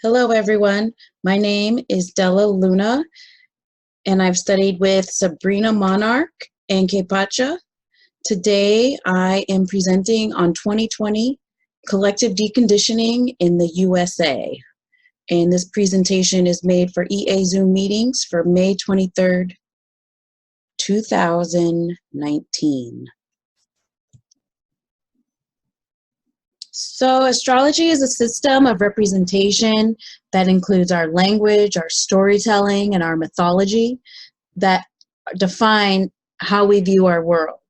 Hello, everyone. My name is Della Luna, and I've studied with Sabrina, Monarch, and Kaypacha. Today, I am presenting on 2020 collective deconditioning in the USA. And this presentation is made for EA Zoom meetings for May 23rd, 2019. So astrology is a system of representation that includes our language, our storytelling, and our mythology that define how we view our world.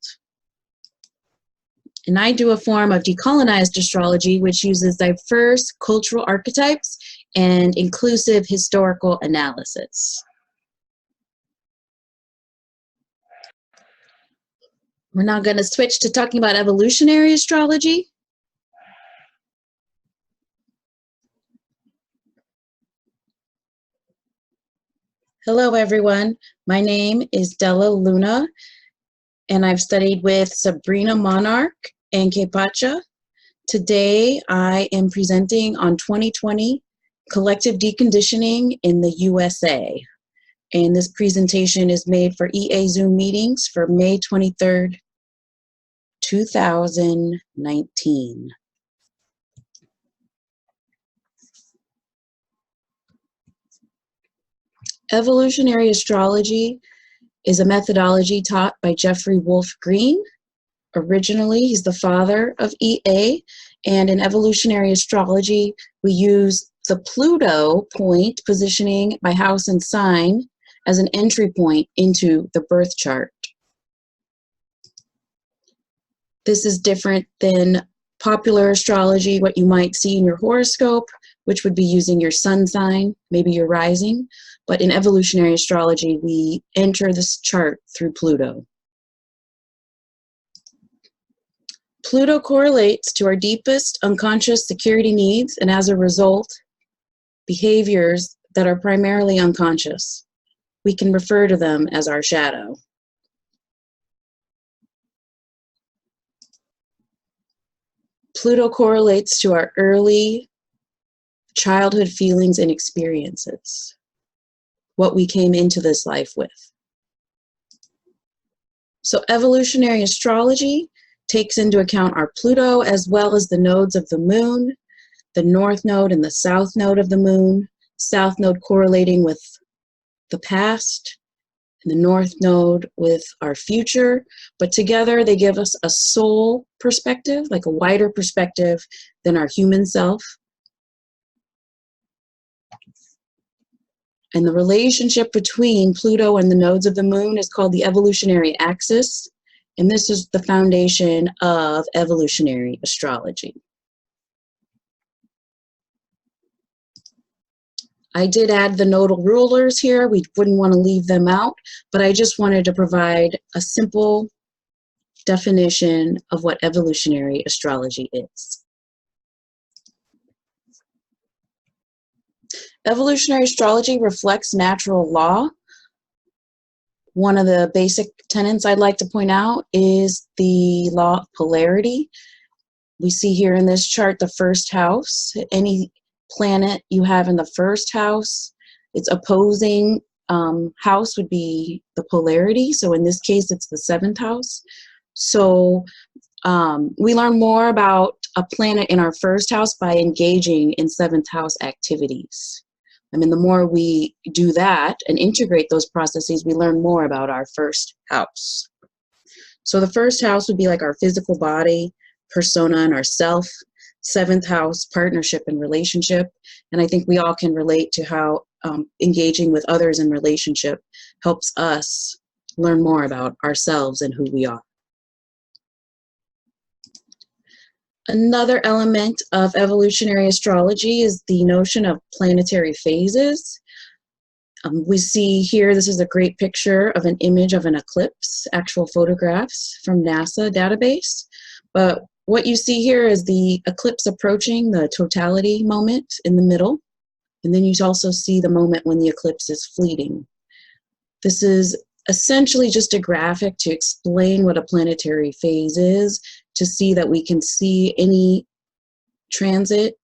And I do a form of decolonized astrology, which uses diverse cultural archetypes and inclusive historical analysis. We're now going to switch to talking about evolutionary astrology. Hello, everyone. My name is Della Luna, and I've studied with Sabrina, Monarch, and Kaypacha. Today, I am presenting on 2020 collective deconditioning in the USA. And this presentation is made for EA Zoom meetings for May 23rd, 2019. Evolutionary astrology is a methodology taught by Jeffrey Wolf Green. Originally, he's the father of EA, and in evolutionary astrology, we use the Pluto point positioning by house and sign as an entry point into the birth chart. This is different than popular astrology, what you might see in your horoscope, which would be using your sun sign, maybe your rising. But in evolutionary astrology, we enter this chart through Pluto. Pluto correlates to our deepest unconscious security needs, and as a result, behaviors that are primarily unconscious. We can refer to them as our shadow. Pluto correlates to our early childhood feelings and experiences, what we came into this life with. So evolutionary astrology takes into account our Pluto as well as the nodes of the moon, the north node and the south node of the moon, south node correlating with the past, and the north node with our future. But together they give us a soul perspective, like a wider perspective than our human self. And the relationship between Pluto and the nodes of the moon is called the evolutionary axis. And this is the foundation of evolutionary astrology. I did add the nodal rulers here. We wouldn't want to leave them out, but I just wanted to provide a simple definition of what evolutionary astrology is. Evolutionary astrology reflects natural law. One of the basic tenets I'd like to point out is the law of polarity. We see here in this chart the first house. Any planet you have in the first house, its opposing house would be the polarity. So in this case, it's the seventh house. So we learn more about a planet in our first house by engaging in seventh house activities. I mean, the more we do that and integrate those processes, we learn more about our first house. So the first house would be like our physical body, persona, and our self. Seventh house, partnership and relationship. And I think we all can relate to how engaging with others in relationship helps us learn more about ourselves and who we are. Another element of evolutionary astrology is the notion of planetary phases. We see here, this is a great picture of an image of an eclipse, actual photographs from NASA database. But what you see here is the eclipse approaching the totality moment in the middle. And then you also see the moment when the eclipse is fleeting. This is essentially just a graphic to explain what a planetary phase is, to see that we can see any transit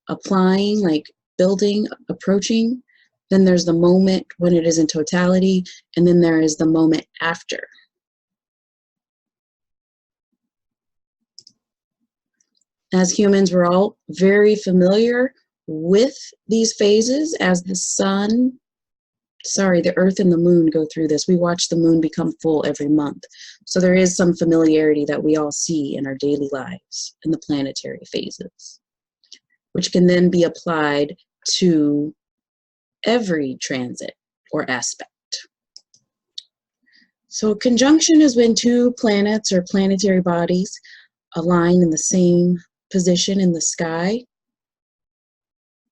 applying, like building, approaching. Then there's the moment when it is in totality, and then there is the moment after. As humans, we're all very familiar with these phases as the Earth and the moon go through this. We watch the moon become full every month. So there is some familiarity that we all see in our daily lives in the planetary phases, which can then be applied to every transit or aspect. So a conjunction is when two planets or planetary bodies align in the same position in the sky.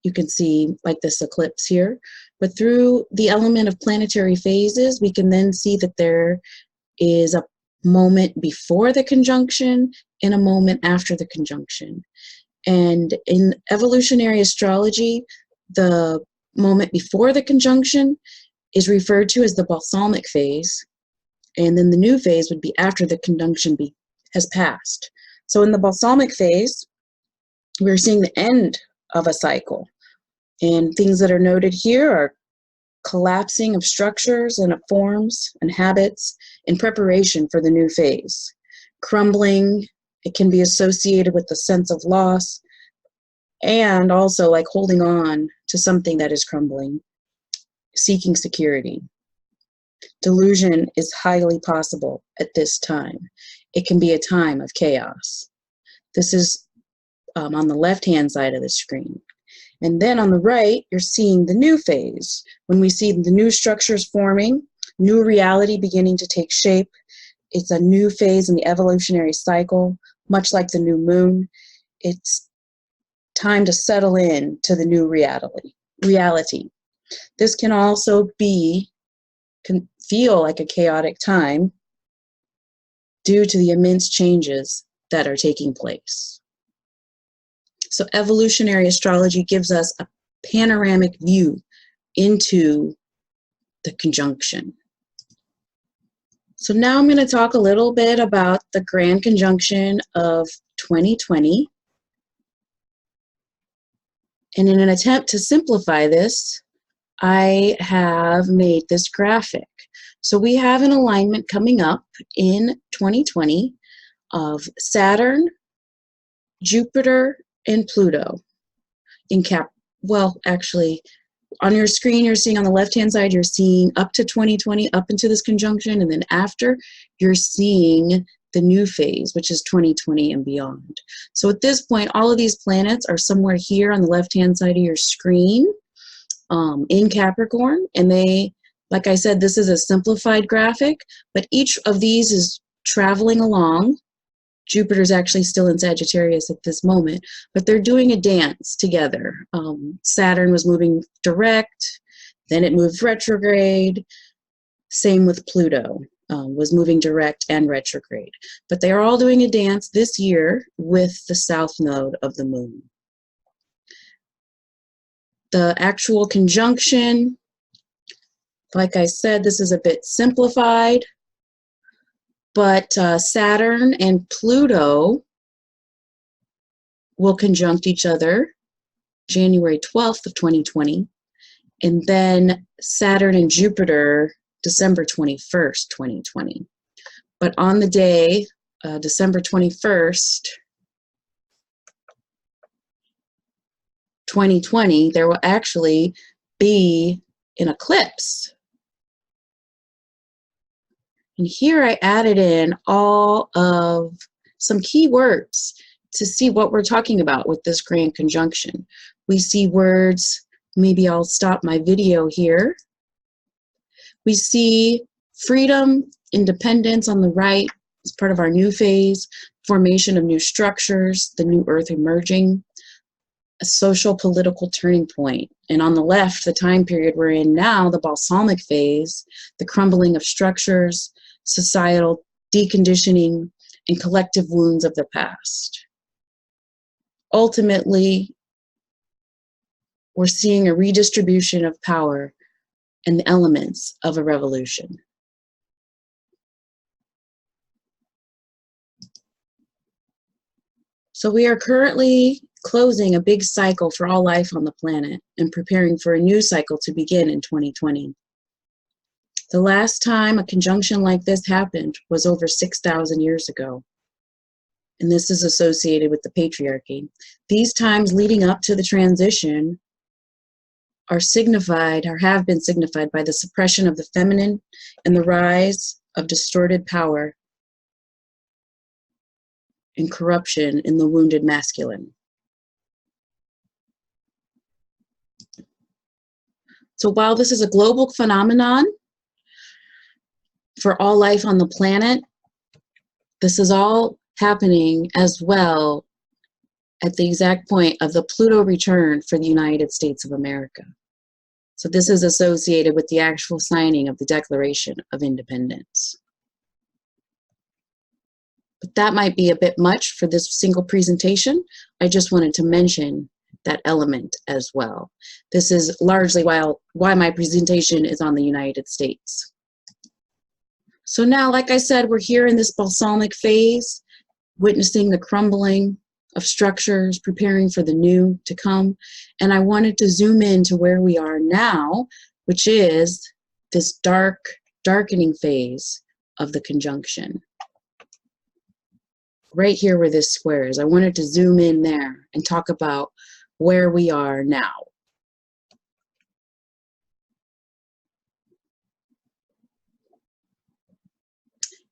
You can see like this eclipse here, but through the element of planetary phases, we can then see that there is a moment before the conjunction and a moment after the conjunction. And in evolutionary astrology, the moment before the conjunction is referred to as the balsamic phase, and then the new phase would be after the conjunction has passed. So in the balsamic phase, we're seeing the end of a cycle. And things that are noted here are collapsing of structures and of forms and habits in preparation for the new phase. Crumbling, it can be associated with the sense of loss, and also like holding on to something that is crumbling, seeking security. Delusion is highly possible at this time. It can be a time of chaos. This is on the left-hand side of the screen. And then on the right, you're seeing the new phase, when we see the new structures forming, new reality beginning to take shape. It's a new phase in the evolutionary cycle, much like the new moon. It's time to settle in to the new reality. This can also can feel like a chaotic time due to the immense changes that are taking place. So evolutionary astrology gives us a panoramic view into the conjunction. So now I'm going to talk a little bit about the grand conjunction of 2020. And in an attempt to simplify this, I have made this graphic. So we have an alignment coming up in 2020 of Saturn, Jupiter, and Pluto in actually, on your screen, you're seeing on the left-hand side, you're seeing up to 2020, up into this conjunction, and then after, you're seeing the new phase, which is 2020 and beyond. So at this point, all of these planets are somewhere here on the left-hand side of your screen in Capricorn, and they, like I said, this is a simplified graphic, but each of these is traveling along. Jupiter's actually still in Sagittarius at this moment, but they're doing a dance together. Saturn was moving direct, then it moved retrograde. Same with Pluto, was moving direct and retrograde. But they are all doing a dance this year with the south node of the moon. The actual conjunction, like I said, this is a bit simplified. But Saturn and Pluto will conjunct each other January 12th of 2020, and then Saturn and Jupiter December 21st, 2020. But on the day, December 21st, 2020, there will actually be an eclipse. And here I added in all of some key words to see what we're talking about with this grand conjunction. We see words, maybe I'll stop my video here. We see freedom, independence on the right as part of our new phase, formation of new structures, the new earth emerging, a social political turning point. And on the left, the time period we're in now, the balsamic phase, the crumbling of structures, societal deconditioning, and collective wounds of the past. Ultimately, we're seeing a redistribution of power and the elements of a revolution. So we are currently closing a big cycle for all life on the planet and preparing for a new cycle to begin in 2020. The last time a conjunction like this happened was over 6,000 years ago, and this is associated with the patriarchy. These times leading up to the transition are signified, or have been signified, by the suppression of the feminine and the rise of distorted power and corruption in the wounded masculine. So while this is a global phenomenon for all life on the planet, this is all happening as well at the exact point of the Pluto return for the United States of America. So this is associated with the actual signing of the Declaration of Independence. But that might be a bit much for this single presentation. I just wanted to mention that element as well. This is largely why my presentation is on the United States. So now, like I said, we're here in this balsamic phase, witnessing the crumbling of structures, preparing for the new to come. And I wanted to zoom in to where we are now, which is this darkening phase of the conjunction. Right here where this square is, I wanted to zoom in there and talk about where we are now.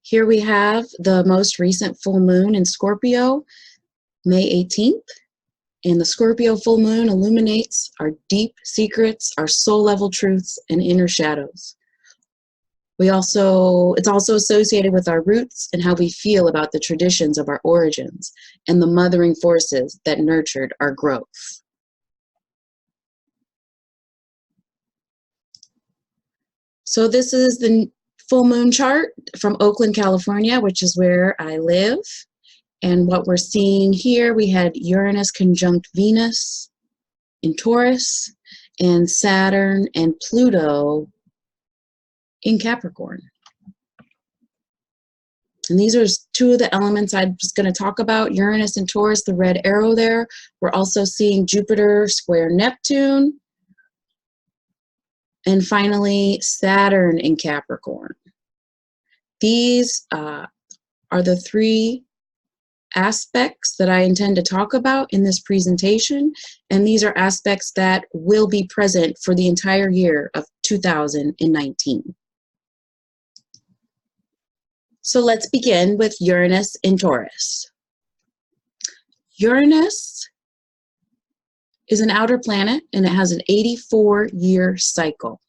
Here we have the most recent full moon in Scorpio, May 18th. And the Scorpio full moon illuminates our deep secrets, our soul level truths, and inner shadows. It's also associated with our roots and how we feel about the traditions of our origins and the mothering forces that nurtured our growth. So this is the full moon chart from Oakland, California, which is where I live. And what we're seeing here, we had Uranus conjunct Venus in Taurus, and Saturn and Pluto in Capricorn. And these are two of the elements I was going to talk about, Uranus and Taurus, the red arrow there. We're also seeing Jupiter square Neptune. And finally, Saturn in Capricorn. These are the three aspects that I intend to talk about in this presentation, and these are aspects that will be present for the entire year of 2019. So let's begin with Uranus in Taurus. Uranus is an outer planet, and it has an 84-year cycle.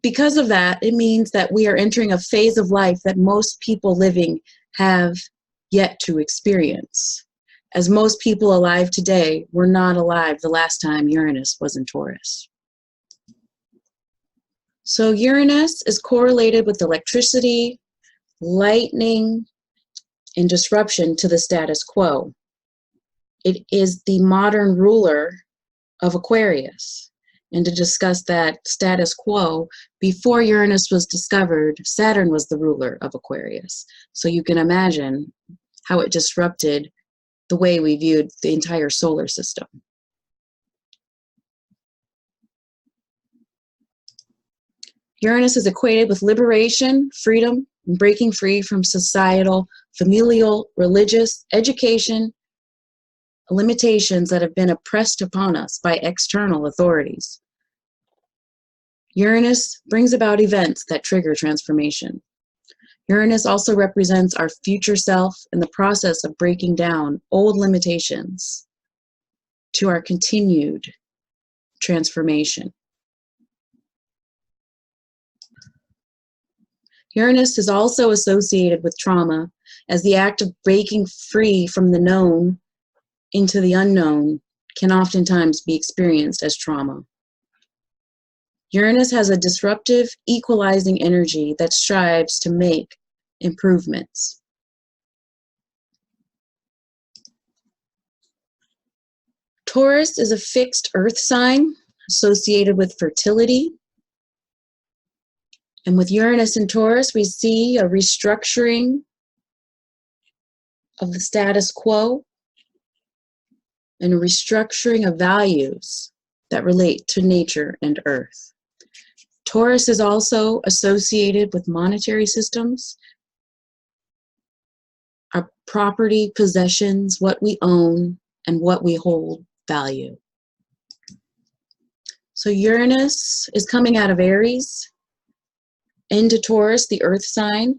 Because of that, it means that we are entering a phase of life that most people living have yet to experience. As most people alive today were not alive the last time Uranus was in Taurus. So Uranus is correlated with electricity, lightning, and disruption to the status quo. It is the modern ruler of Aquarius. And to discuss that status quo, before Uranus was discovered, Saturn was the ruler of Aquarius. So you can imagine how it disrupted the way we viewed the entire solar system. Uranus is equated with liberation, freedom, and breaking free from societal, familial, religious, education, limitations that have been oppressed upon us by external authorities. Uranus brings about events that trigger transformation. Uranus also represents our future self in the process of breaking down old limitations to our continued transformation. Uranus is also associated with trauma, as the act of breaking free from the known into the unknown can oftentimes be experienced as trauma. Uranus has a disruptive, equalizing energy that strives to make improvements. Taurus is a fixed earth sign associated with fertility. And with Uranus and Taurus, we see a restructuring of the status quo and a restructuring of values that relate to nature and earth. Taurus is also associated with monetary systems, our property, possessions, what we own, and what we hold value. So Uranus is coming out of Aries into Taurus, the earth sign,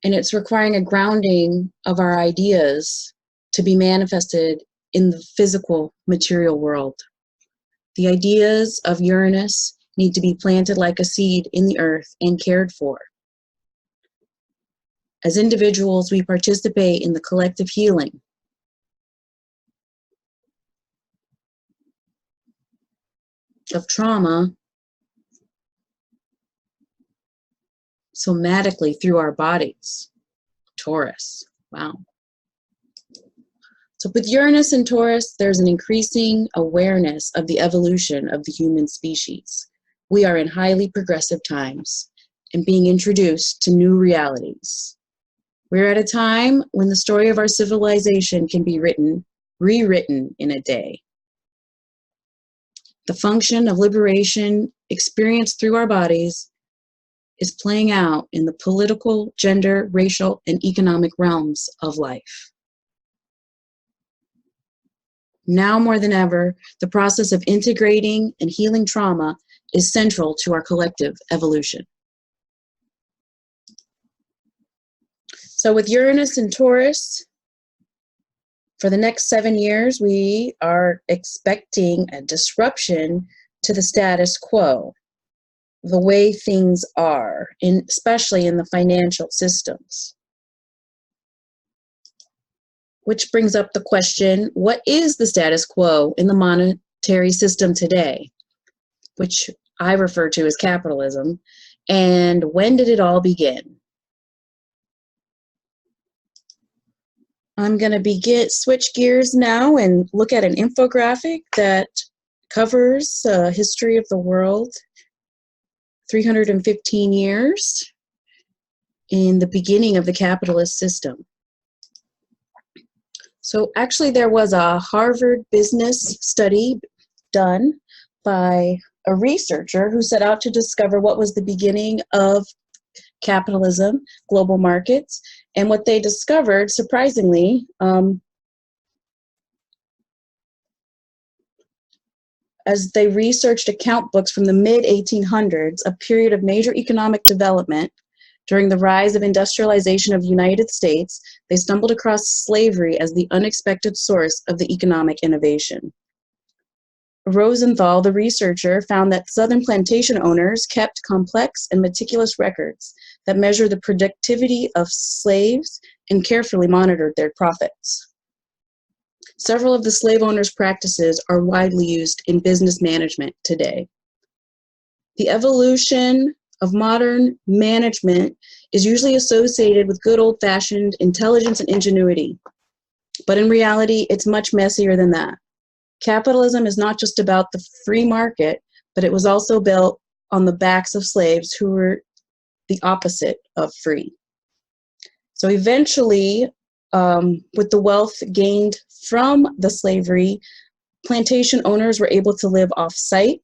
and it's requiring a grounding of our ideas to be manifested in the physical material world. The ideas of Uranus need to be planted like a seed in the earth and cared for. As individuals, we participate in the collective healing of trauma somatically through our bodies. Taurus, wow. So with Uranus and Taurus, there's an increasing awareness of the evolution of the human species. We are in highly progressive times and being introduced to new realities. We're at a time when the story of our civilization can be rewritten in a day. The function of liberation experienced through our bodies is playing out in the political, gender, racial, and economic realms of life. Now more than ever, the process of integrating and healing trauma is central to our collective evolution. So with Uranus and Taurus, for the next 7 years, we are expecting a disruption to the status quo, the way things are, especially in the financial systems. Which brings up the question, what is the status quo in the monetary system today? Which I refer to as capitalism. And when did it all begin? I'm going to switch gears now and look at an infographic that covers history of the world, 315 years in the beginning of the capitalist system. So actually there was a Harvard business study done by a researcher who set out to discover what was the beginning of capitalism, global markets, and what they discovered, surprisingly, as they researched account books from the mid-1800s, a period of major economic development during the rise of industrialization of the United States, they stumbled across slavery as the unexpected source of the economic innovation. Rosenthal, the researcher, found that Southern plantation owners kept complex and meticulous records that measured the productivity of slaves and carefully monitored their profits. Several of the slave owners' practices are widely used in business management today. The evolution of modern management is usually associated with good old-fashioned intelligence and ingenuity, but in reality, it's much messier than that. Capitalism is not just about the free market, but it was also built on the backs of slaves who were the opposite of free. So eventually, with the wealth gained from the slavery, plantation owners were able to live off-site.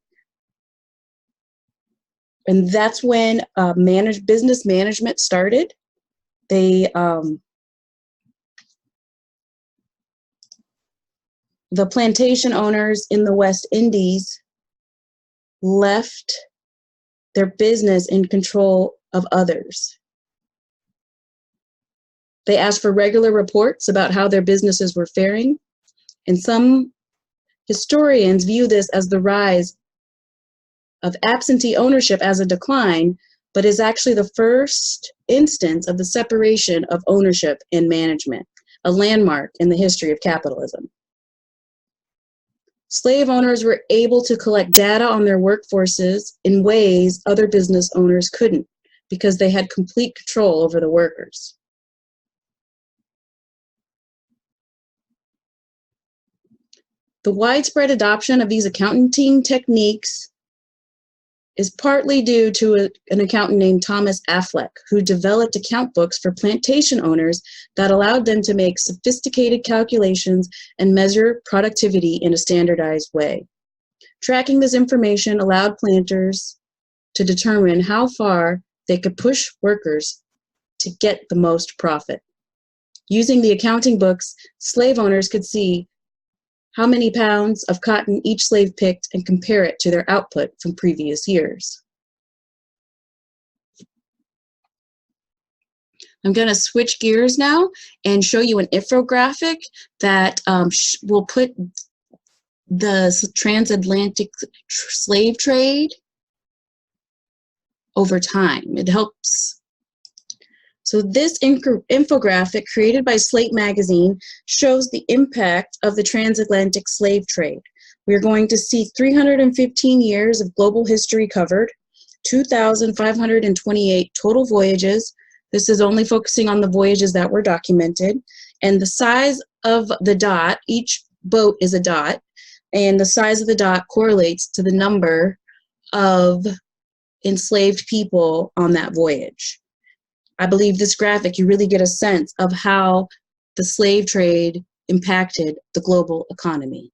And that's when business management started. The plantation owners in the West Indies left their business in control of others. They asked for regular reports about how their businesses were faring, and some historians view this as the rise of absentee ownership as a decline, but is actually the first instance of the separation of ownership and management, a landmark in the history of capitalism. Slave owners were able to collect data on their workforces in ways other business owners couldn't, because they had complete control over the workers. The widespread adoption of these accounting techniques is partly due to an accountant named Thomas Affleck, who developed account books for plantation owners that allowed them to make sophisticated calculations and measure productivity in a standardized way. Tracking this information allowed planters to determine how far they could push workers to get the most profit. Using the accounting books, slave owners could see how many pounds of cotton each slave picked and compare it to their output from previous years. I'm going to switch gears now and show you an infographic that will put the transatlantic slave trade over time. It helps. So this infographic created by Slate Magazine shows the impact of the transatlantic slave trade. We're going to see 315 years of global history covered, 2,528 total voyages. This is only focusing on the voyages that were documented. And the size of the dot, each boat is a dot, and the size of the dot correlates to the number of enslaved people on that voyage. I believe this graphic, you really get a sense of how the slave trade impacted the global economy.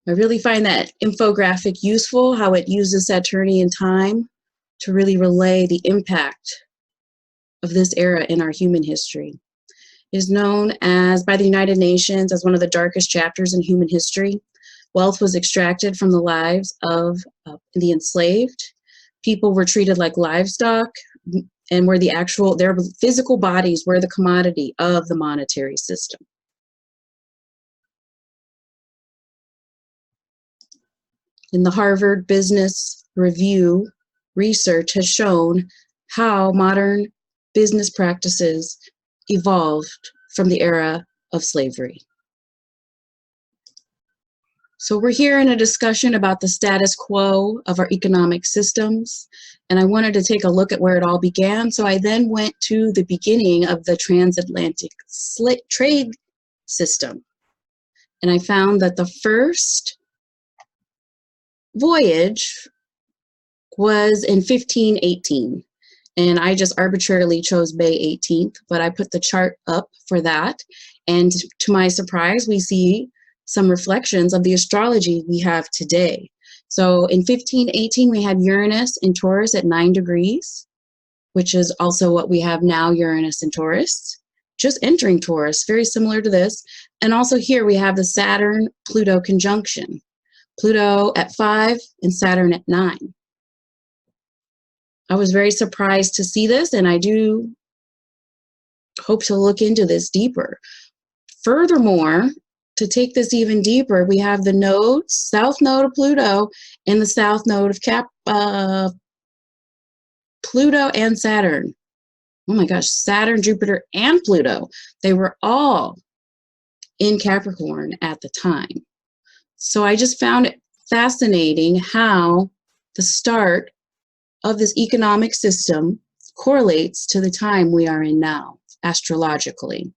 I really find that infographic useful, how it uses Saturnian time to really relay the impact of this era in our human history. It is known as, by the United Nations, as one of the darkest chapters in human history. Wealth was extracted from the lives of the enslaved. People were treated like livestock, and were their physical bodies were the commodity of the monetary system. In the Harvard Business Review, research has shown how modern business practices evolved from the era of slavery. So we're here in a discussion about the status quo of our economic systems, and I wanted to take a look at where it all began. So I then went to the beginning of the transatlantic trade system, and I found that the first voyage was in 1518, and I just arbitrarily chose May 18th, but I put the chart up for that, and to my surprise, we see some reflections of the astrology we have today. So in 1518, we had Uranus in Taurus at 9 degrees, which is also what we have now, Uranus in Taurus, just entering Taurus, very similar to this. And also here we have the Saturn-Pluto conjunction. Pluto at 5 and Saturn at 9. I was very surprised to see this, and I do hope to look into this deeper. Furthermore, to take this even deeper, we have the nodes, south node of Pluto and the south node of Pluto and Saturn. Oh my gosh, Saturn, Jupiter, and Pluto. They were all in Capricorn at the time. So I just found it fascinating how the start of this economic system correlates to the time we are in now, astrologically.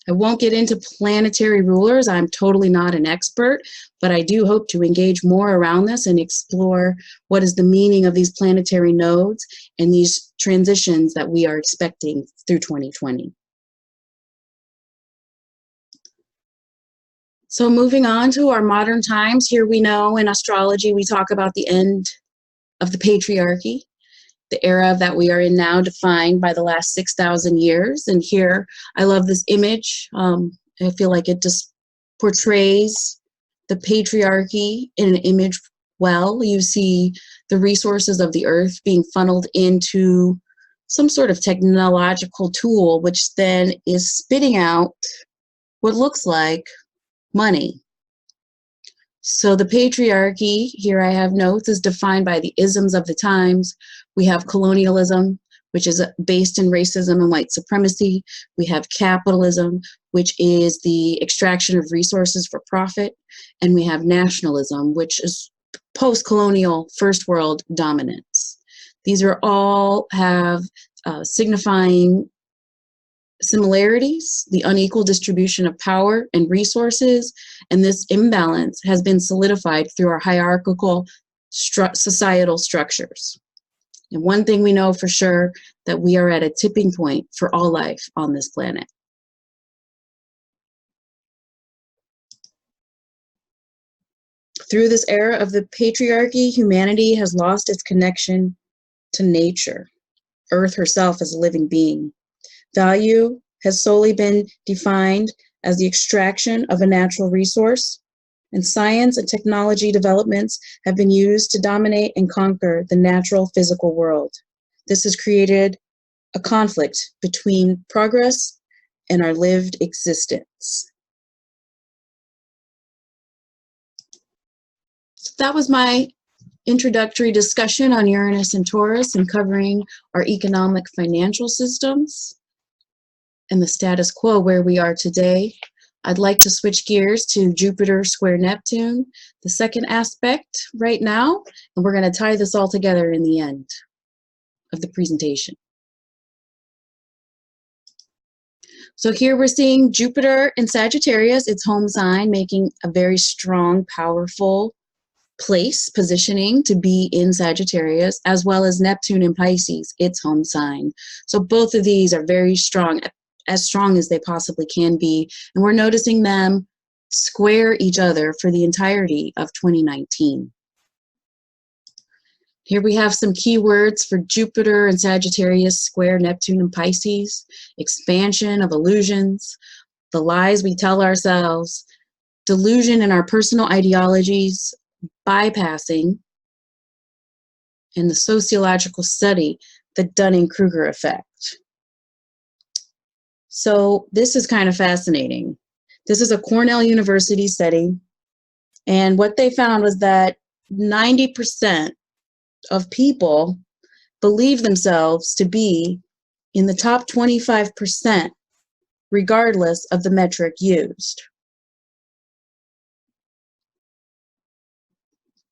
I won't get into planetary rulers. I'm totally not an expert, but I do hope to engage more around this and explore what is the meaning of these planetary nodes and these transitions that we are expecting through 2020. So moving on to our modern times, here we know in astrology we talk about the end of the patriarchy, the era that we are in now defined by the last 6,000 years. And here, I love this image. I feel like it just portrays the patriarchy in an image well. You see the resources of the earth being funneled into some sort of technological tool, which then is spitting out what looks like money. So the patriarchy, here I have notes, is defined by the isms of the times. We have colonialism, which is based in racism and white supremacy. We have capitalism, which is the extraction of resources for profit. And we have nationalism, which is post-colonial first world dominance. These are all have signifying similarities, the unequal distribution of power and resources, and this imbalance has been solidified through our hierarchical societal structures. And one thing we know for sure, that we are at a tipping point for all life on this planet. Through this era of the patriarchy, humanity has lost its connection to nature, Earth herself as a living being. Value has solely been defined as the extraction of a natural resource, and science and technology developments have been used to dominate and conquer the natural physical world. This has created a conflict between progress and our lived existence. So that was my introductory discussion on Uranus and Taurus and covering our economic financial systems and the status quo where we are today. I'd like to switch gears to Jupiter square Neptune, the second aspect right now, and we're going to tie this all together in the end of the presentation. So here we're seeing Jupiter in Sagittarius, its home sign, making a very strong, powerful positioning to be in Sagittarius, as well as Neptune in Pisces, its home sign. So both of these are very strong, as strong as they possibly can be. And we're noticing them square each other for the entirety of 2019. Here we have some keywords for Jupiter and Sagittarius square Neptune and Pisces, expansion of illusions, the lies we tell ourselves, delusion in our personal ideologies, bypassing, and the sociological study, the Dunning-Kruger effect. So this is kind of fascinating. This is a Cornell University study, and what they found was that 90% of people believe themselves to be in the top 25%, regardless of the metric used.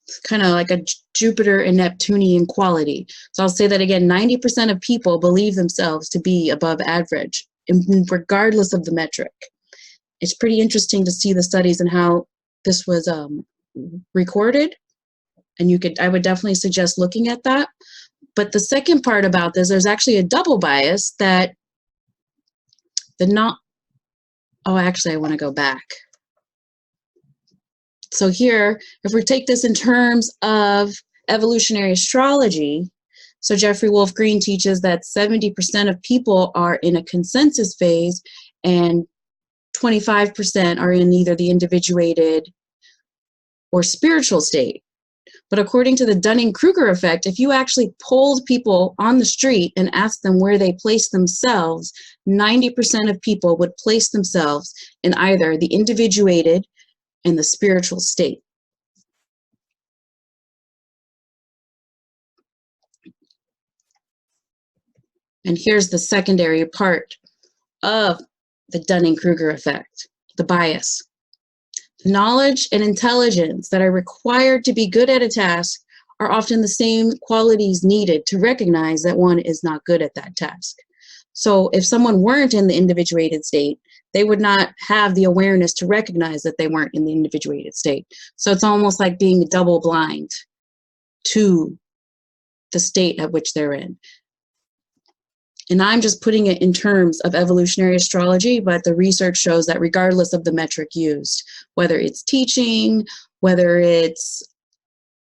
It's kind of like a Jupiter and Neptunian quality. So I'll say that again, 90% of people believe themselves to be above average, regardless of the metric. It's pretty interesting to see the studies and how this was recorded. And I would definitely suggest looking at that. But the second part about this, there's actually a double bias that actually I want to go back. So here, if we take this in terms of evolutionary astrology, so Jeffrey Wolf Green teaches that 70% of people are in a consensus phase and 25% are in either the individuated or spiritual state. But according to the Dunning-Kruger effect, if you actually polled people on the street and asked them where they place themselves, 90% of people would place themselves in either the individuated and the spiritual state. And here's the secondary part of the Dunning-Kruger effect, the bias. Knowledge and intelligence that are required to be good at a task are often the same qualities needed to recognize that one is not good at that task. So if someone weren't in the individuated state, they would not have the awareness to recognize that they weren't in the individuated state. So it's almost like being double blind to the state at which they're in. And I'm just putting it in terms of evolutionary astrology, but the research shows that regardless of the metric used, whether it's teaching, whether it's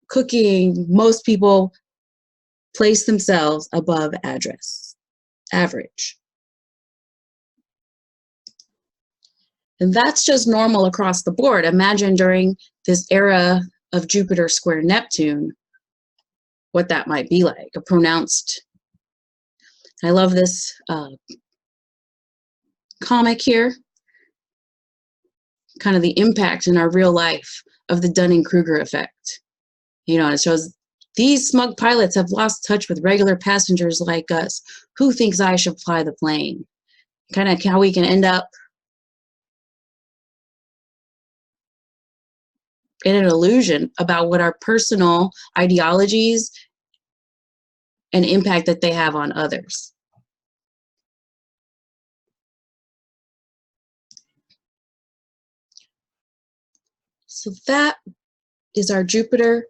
cooking, most people place themselves above average. And that's just normal across the board. Imagine during this era of Jupiter square Neptune, what that might be like, a pronounced. I love this comic here, kind of the impact in our real life of the Dunning-Kruger effect. You know, it shows these smug pilots have lost touch with regular passengers like us. Who thinks I should fly the plane? Kind of how we can end up in an illusion about what our personal ideologies and impact that they have on others. So that is our Jupiter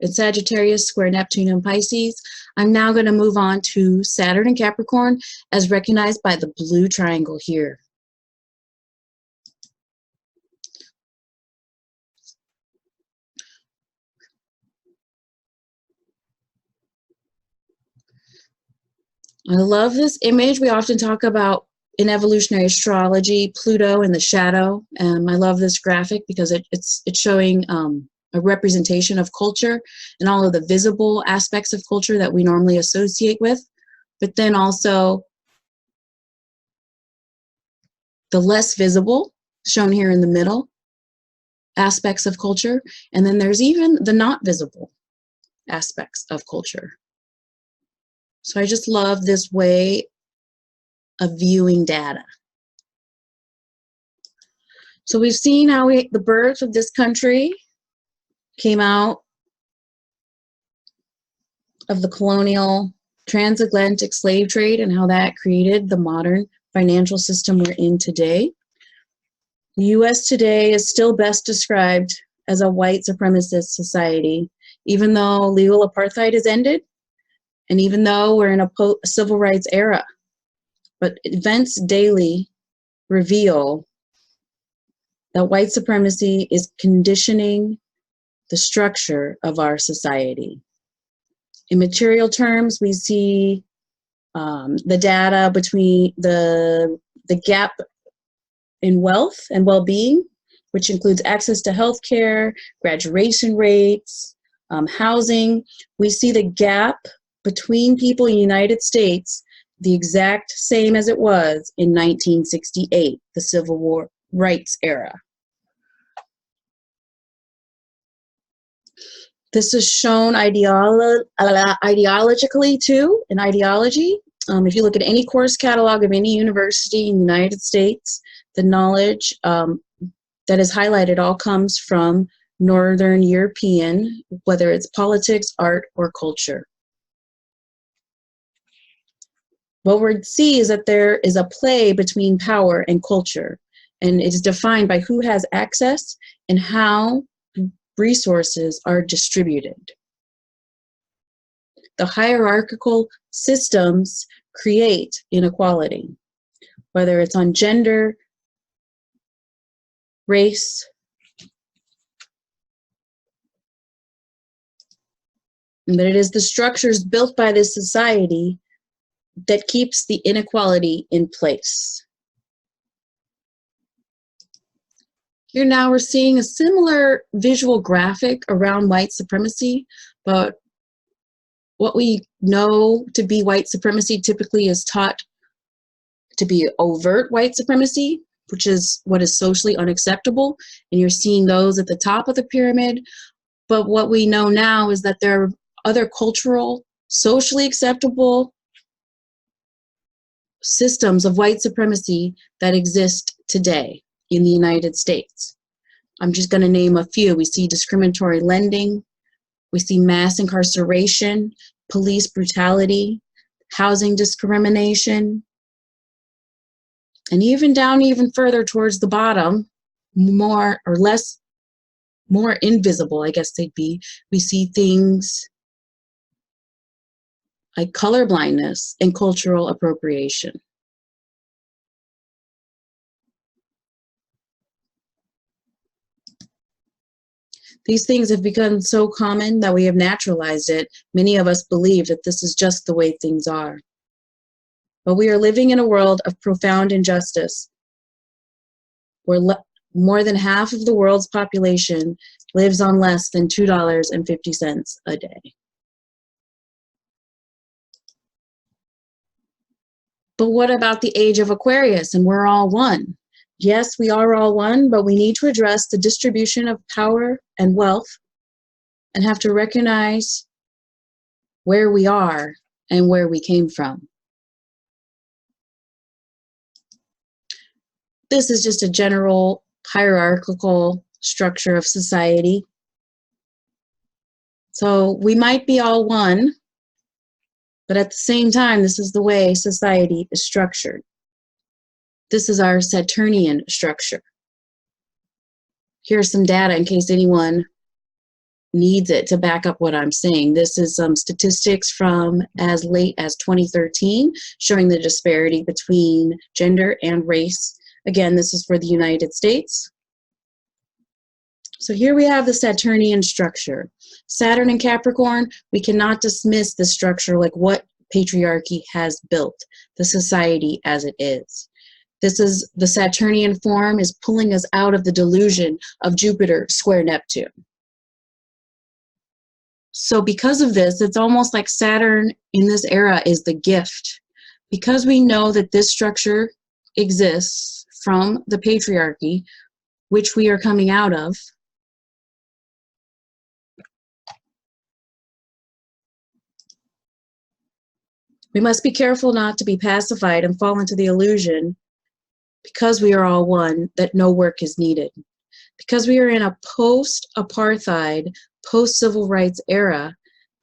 and Sagittarius square Neptune and Pisces. I'm now going to move on to Saturn and Capricorn as recognized by the blue triangle here. I love this image. We often talk about in evolutionary astrology, Pluto in the shadow. I love this graphic because it's showing a representation of culture and all of the visible aspects of culture that we normally associate with, but then also the less visible, shown here in the middle, aspects of culture. And then there's even the not visible aspects of culture. So I just love this way of viewing data. So we've seen how the birth of this country came out of the colonial transatlantic slave trade and how that created the modern financial system we're in today. The US today is still best described as a white supremacist society, even though legal apartheid has ended and even though we're in a civil rights era. But events daily reveal that white supremacy is conditioning the structure of our society. In material terms, we see the data between the gap in wealth and well-being, which includes access to healthcare, graduation rates, housing. We see the gap between people in the United States the exact same as it was in 1968, the Civil Rights era. This is shown ideologically too, in ideology. If you look at any course catalog of any university in the United States, the knowledge that is highlighted all comes from Northern European, whether it's politics, art, or culture. What we see is that there is a play between power and culture, and it's defined by who has access and how resources are distributed. The hierarchical systems create inequality, whether it's on gender, race, and that it is the structures built by this society that keeps the inequality in place. Here now we're seeing a similar visual graphic around white supremacy, but what we know to be white supremacy typically is taught to be overt white supremacy, which is what is socially unacceptable, and you're seeing those at the top of the pyramid. But what we know now is that there are other cultural, socially acceptable systems of white supremacy that exist today in the United States. I'm just going to name a few. We see discriminatory lending, we see mass incarceration, police brutality, housing discrimination, and even down even further towards the bottom, more invisible, I guess they'd be, we see things like colorblindness and cultural appropriation. These things have become so common that we have naturalized it. Many of us believe that this is just the way things are. But we are living in a world of profound injustice, where more than half of the world's population lives on less than $2.50 a day. But what about the age of Aquarius and we're all one? Yes, we are all one, but we need to address the distribution of power and wealth and have to recognize where we are and where we came from. This is just a general hierarchical structure of society. So we might be all one, but at the same time, this is the way society is structured. This is our Saturnian structure. Here's some data in case anyone needs it to back up what I'm saying. This is some statistics from as late as 2013, showing the disparity between gender and race. Again, this is for the United States. So here we have the Saturnian structure. Saturn and Capricorn, we cannot dismiss the structure like what patriarchy has built, the society as it is. This is the Saturnian form is pulling us out of the delusion of Jupiter square Neptune. So because of this, it's almost like Saturn in this era is the gift. Because we know that this structure exists from the patriarchy, which we are coming out of, we must be careful not to be pacified and fall into the illusion, because we are all one, that no work is needed. Because we are in a post-apartheid, post-civil rights era,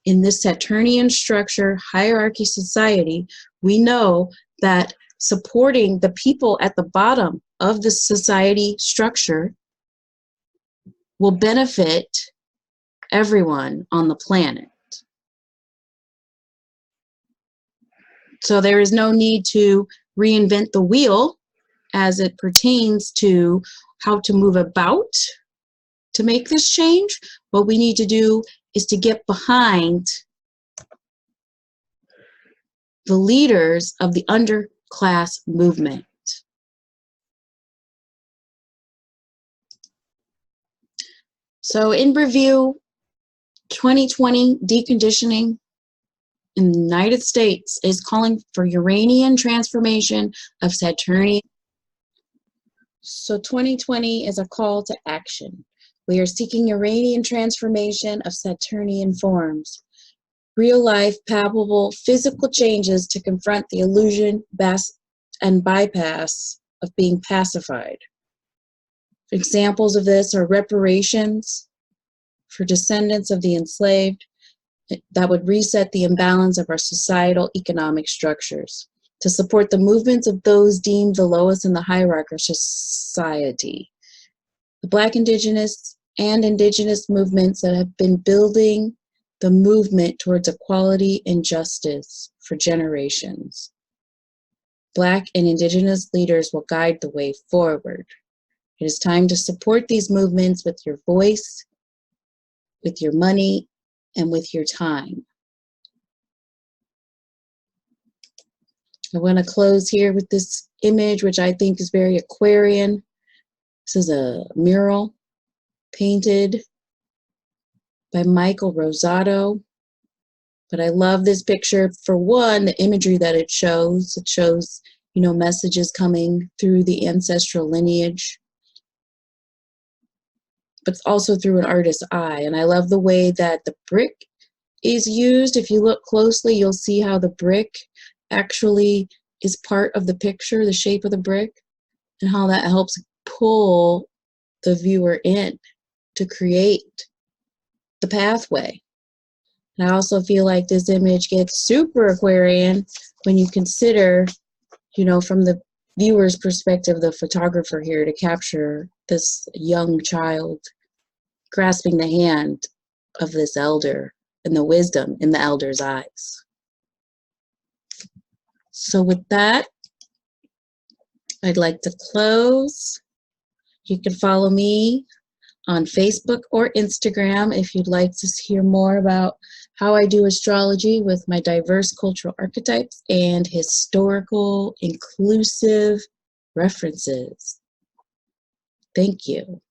in this Saturnian structure, hierarchy society, we know that supporting the people at the bottom of the society structure will benefit everyone on the planet. So there is no need to reinvent the wheel as it pertains to how to move about to make this change. What we need to do is to get behind the leaders of the underclass movement. So in review, 2020 deconditioning in the United States is calling for Uranian transformation of Saturnian. So 2020 is a call to action. We are seeking Uranian transformation of Saturnian forms, real-life, palpable, physical changes to confront the illusion and bypass of being pacified. Examples of this are reparations for descendants of the enslaved that would reset the imbalance of our societal economic structures, to support the movements of those deemed the lowest in the hierarchy of society. The Black, Indigenous, and Indigenous movements that have been building the movement towards equality and justice for generations. Black and Indigenous leaders will guide the way forward. It is time to support these movements with your voice, with your money, and with your time. I want to close here with this image, which I think is very Aquarian. This is a mural painted by Michael Rosato. But I love this picture. For one, the imagery that it shows. It shows, you know, messages coming through the ancestral lineage, but also through an artist's eye. And I love the way that the brick is used. If you look closely, you'll see how the brick actually is part of the picture, the shape of the brick, and how that helps pull the viewer in to create the pathway. And I also feel like this image gets super Aquarian when you consider, you know, from the viewer's perspective, the photographer here, to capture this young child grasping the hand of this elder and the wisdom in the elder's eyes. So with that, I'd like to close. You can follow me on Facebook or Instagram if you'd like to hear more about how I do astrology with my diverse cultural archetypes and historical inclusive references. Thank you.